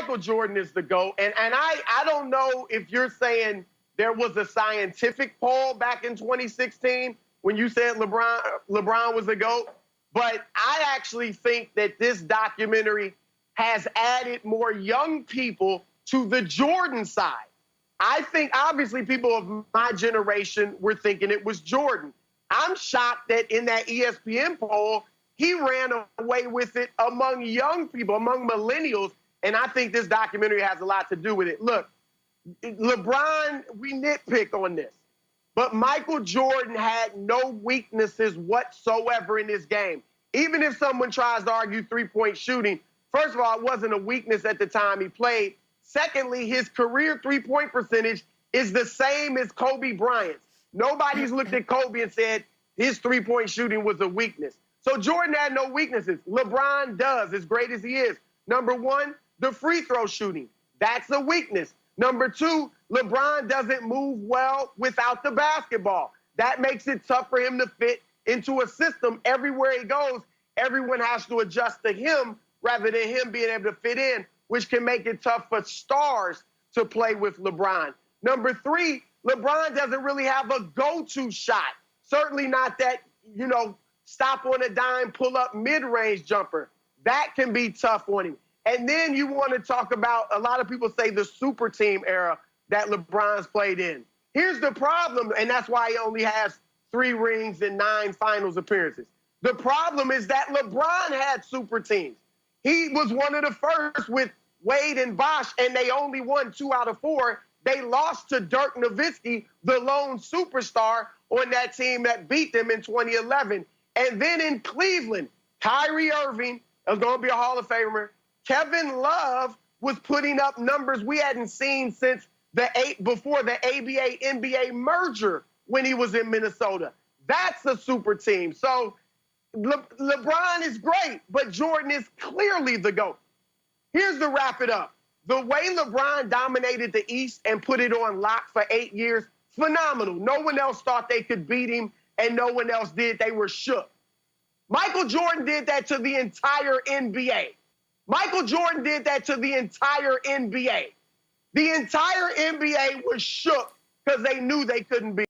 Michael Jordan is the GOAT. And I don't know if you're saying there was a scientific poll back in 2016 when you said LeBron was the GOAT. But I actually think that this documentary has added more young people to the Jordan side. I think, obviously, people of my generation were thinking it was Jordan. I'm shocked that in that ESPN poll, he ran away with it among young people, among millennials, and I think this documentary has a lot to do with it. Look, LeBron, we nitpick on this, but Michael Jordan had no weaknesses whatsoever in his game. Even if someone tries to argue three-point shooting, first of all, it wasn't a weakness at the time he played. Secondly, his career three-point percentage is the same as Kobe Bryant's. Nobody's looked at Kobe and said his three-point shooting was a weakness. So Jordan had no weaknesses. LeBron does, as great as he is. Number one, the free throw shooting. That's a weakness. Number two, LeBron doesn't move well without the basketball. That makes it tough for him to fit into a system. Everywhere he goes, everyone has to adjust to him rather than him being able to fit in, which can make it tough for stars to play with LeBron. Number three, LeBron doesn't really have a go-to shot. Certainly not that, stop on a dime, pull up mid-range jumper. That can be tough on him. And then you want to talk about, a lot of people say the super team era that LeBron's played in. Here's the problem, and that's why he only has 3 rings and 9 finals appearances. The problem is that LeBron had super teams. He was one of the first with Wade and Bosh, and they only won 2 out of 4. They lost to Dirk Nowitzki, the lone superstar on that team that beat them in 2011. And then in Cleveland, Kyrie Irving is going to be a Hall of Famer. Kevin Love was putting up numbers we hadn't seen since before the ABA-NBA merger when he was in Minnesota. That's a super team. So LeBron is great, but Jordan is clearly the GOAT. Here's to wrap it up. The way LeBron dominated the East and put it on lock for 8 years, phenomenal. No one else thought they could beat him, and no one else did. They were shook. Michael Jordan did that to the entire NBA. Michael Jordan did that to the entire NBA. The entire NBA was shook because they knew they couldn't beat him.